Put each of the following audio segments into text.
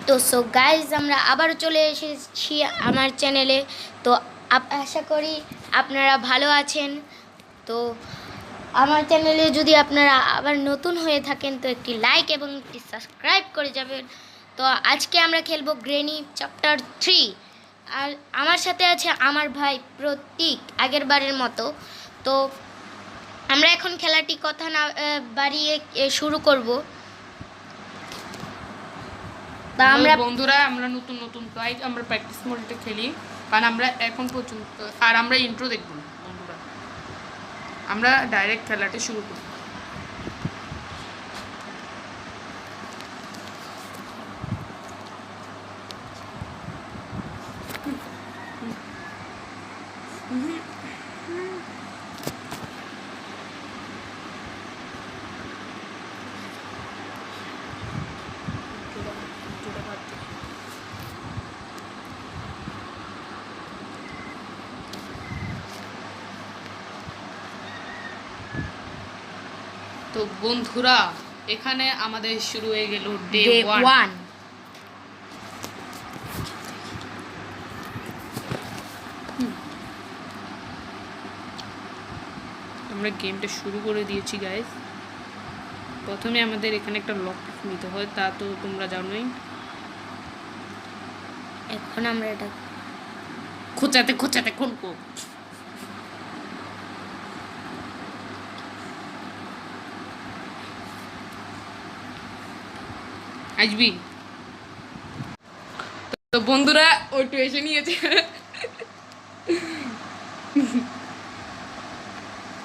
তো so guys আমরা আবারও চলে এসেছি আমার চ্যানেলে। তো আশা করি আপনারা ভালো আছেন। তো আমার চ্যানেলে যদি আপনারা আবার নতুন হয়ে থাকেন তো একটি লাইক এবং একটি সাবস্ক্রাইব করে যাবেন। তো আজকে আমরা খেলবো গ্রেনি চ্যাপ্টার 3। আর আমার সাথে আছে আমার ভাই প্রতীক, আগের বারের মতো। তো আমরা এখন খেলাটি কথা না বাড়িয়ে শুরু করব। তা আমরা বন্ধুরা আমরা নতুন নতুন গাইড আমরা প্র্যাকটিস মোডে খেলি, কারণ আমরা এখন পর্যন্ত আর আমরা ইন্ট্রো দেখব না বন্ধুরা, আমরা ডাইরেক্ট খেলাটা শুরু করি। তো বন্ধুরা এখানে আমাদের শুরু হয়ে গেল ডে 1। আমরা গেমটা শুরু করে দিয়েছি গাইস। প্রথমে আমাদের এখানে একটা লক নিতে হয়, তা তো তোমরা জানোই। এখন আমরা এটা খোঁচাতে খোঁচাতে কোন আসবি। তো বন্ধুরা ওইটু এসে নিয়েছে।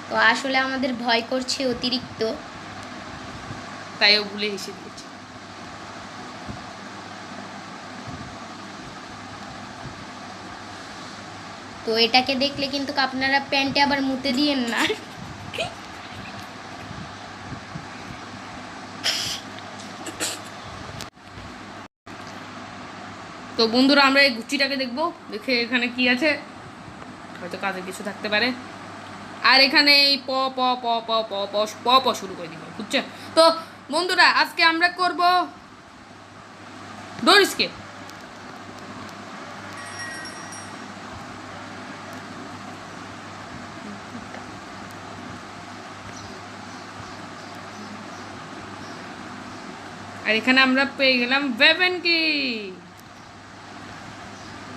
তো আসলে আমাদের ভয় করছে অতিরিক্ত, তাই ও ভুলে এসে দিয়েছে। তো এটাকে দেখলে কিন্তু আপনারা প্যান্টে আবার মুতে দিয়েন না। তো বন্ধুরা আমরা এই গুচ্ছিটাকে দেখবো, দেখে এখানে কি আছে, হয়তো কাজে কিছু থাকতে পারে। আর এখানে এই প প প প প প প প শুরু করে দিব, বুঝছে? তো বন্ধুরা আজকে আমরা করব ডোর স্কেপ। আর এখানে আমরা পেয়ে গেলাম ওয়েপন কি।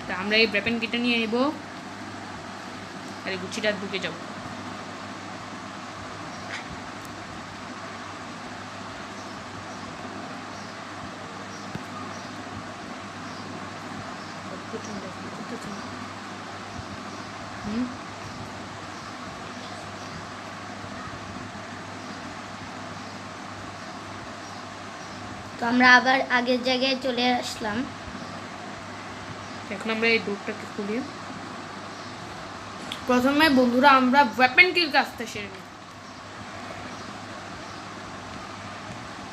তা আমরা এই ওয়েপন কিটা নিয়ে নেব আর এই গুচ্ছিটা ঢুকে যাব। তো আমরা আবার আগের জায়গায় চলে আসলাম। এখন আমরা এই ডোরটাকে খুলি। প্রথমে বন্ধুরা আমরা ওয়েপন কির কাজটা সেরে নিই।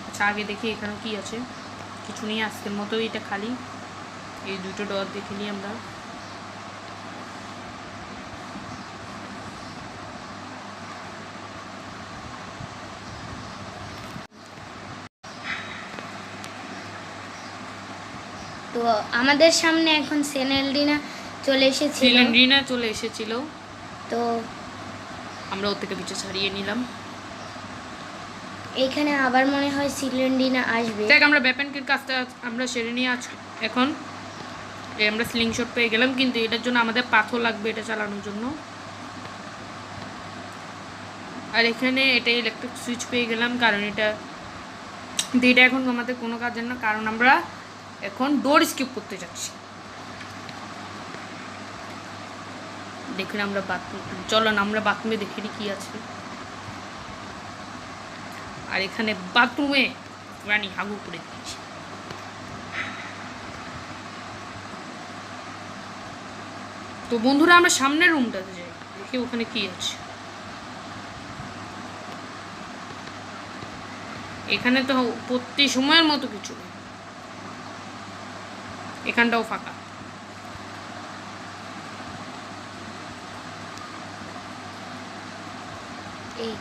আচ্ছা আগে দেখি এখানে কি আছে, কিছু নেই আজকের মতো, এটা খালি। এই দুটো ডর দেখে নিই আমরা। তো আমাদের সামনে এখন সেনেলডিনা চলে এসেছিল। তো আমরা ওর থেকে পিছু ছাড়িয়ে নিলাম। এইখানে আবার মনে হয় সিলেন্ডিনা আসবে। দেখ আমরা ব্যাপেনকের কাজটা আমরা সেরে নিয়ে এখন এই আমরা স্লিং শট পেয়ে গেলাম, কিন্তু এটার জন্য আমাদের পাথর লাগবে এটা চালানোর জন্য। আর এখানে এটা ইলেকট্রিক সুইচ পেয়ে গেলাম, কারণ এটা এখন আমাদের কোনো কাজের না, কারণ আমরা এখন ডোর স্কিপ করতে যাচ্ছি। দেখুন আমরা বাথরুম, চলো না আমরা বাথরুমে দেখে কি আছে। আর এখানে বাথরুমে রানী হাগু করে দিয়েছি। তো বন্ধুরা আমরা সামনের রুমটাতে যাই, দেখি ওখানে কি আছে। এখানে তো প্রতি সময়ের মতো কিছু নেই, এখানটাও ফাঁকা। এই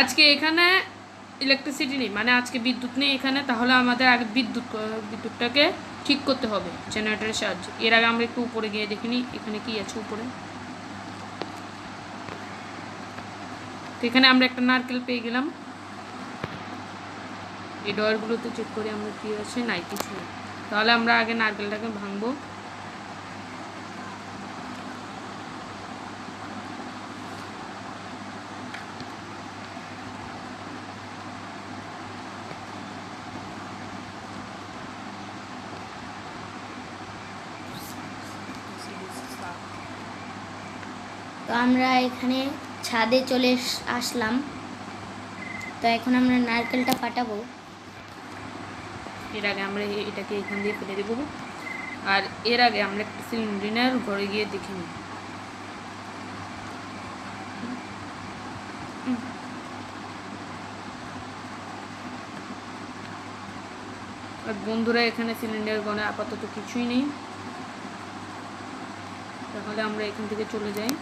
আজকে এখানে ইলেকট্রিসিটি নেই, মানে আজকে বিদ্যুৎ নেই এখানে, তাহলে আমাদের আগে বিদ্যুৎটাকে ঠিক করতে হবে জেনারেটরের সাহায্যে। এর আগে আমরা একটু উপরে গিয়ে দেখিনি এখানে কি আছে উপরে। তো এখানে আমরা একটা নারকেল পেয়ে গেলাম। এই ডয়ারগুলোতে চেক করি আমরা কি আছে, নাই কিছু নেই। তাহলে আমরা আগে নারকেলটাকে ভাঙবো। তো আমরা এখানে ছাদে চলে আসলাম। তো এখন আমরা নারকেলটা ফাটাবো। এর আগে আমরা এটাকে এখান দিয়ে ফেলে দেবো, আর এর আগে আমরা একটা সিলিন্ডার ঘরে গিয়ে দেখে নিই। আর বন্ধুরা এখানে সিলিন্ডার ঘরে আপাতত কিছুই নেই, তাহলে আমরা এখান থেকে চলে যাই।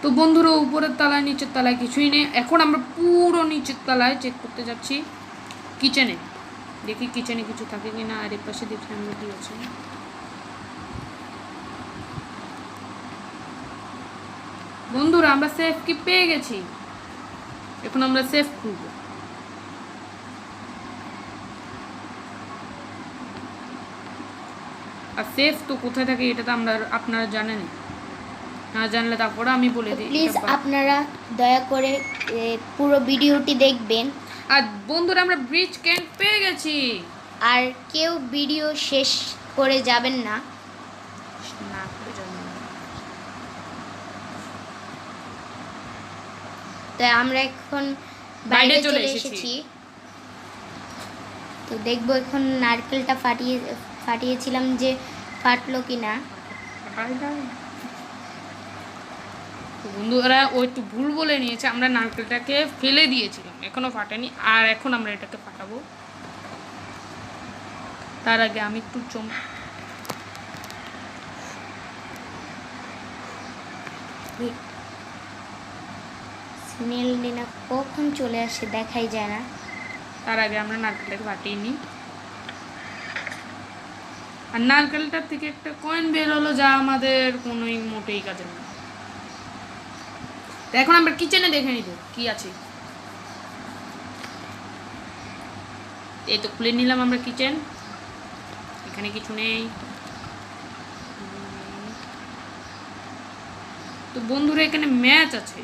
তো বন্ধুরা উপরের তলায় নিচের তলায় কিছুই নেই। এখন আমরা পুরো নিচের তলায় চেক করতে যাচ্ছি কিচেনে, দেখি কিচেনে কিছু থাকে কি না। আর এর পাশে দেখি আমরা কি আছে। বন্ধুরা আমরা সেফ কি পেয়ে গেছি, এখন আমরা সেফ খুলব। আর সেফ তো কোথায় থাকে এটা তো আপনারা জানেন না, জানলে তারপরে আমি বলে দিই। প্লিজ আপনারা দয়া করে পুরো ভিডিওটি দেখবেন। আর বন্ধুরা আমরা ব্রিজ ক্যান পেয়ে গেছি। আর কেউ ভিডিও শেষ করে যাবেন না। না করে যাবেন না। তো আমরা এখন বাইরে বাইরে চলে চলে এসেছি। এসেছি। তো দেখবো এখন নারকেলটা ফাটিয়েছিলাম যে ফাটলো কিনা। বন্ধুরা ও একটু ভুল বলে নিয়েছে, আমরা নারকেলটাকে ফেলে দিয়েছিলাম, এখনো ফাটেনি। আর এখন আমরা এটাকে ফাটাবো। তার আগে আমি একটু স্নেল ডিনা কখন চলে আসে দেখাই যায় না। তার আগে আমরা নারকেলটাকে ফাটিয়ে নিই। আর নারকেলটার থেকে একটা কয়েন বের হলো, যা আমাদের কোনোই মোটেই কাজে না। তো এখন আমরা কিচেনে দেখে নিব কি আছে। এই তো খুলে নিলাম আমরা কিচেন, এখানে কিছু নেই। তো বন্ধুরা এখানে ম্যাচ আছে।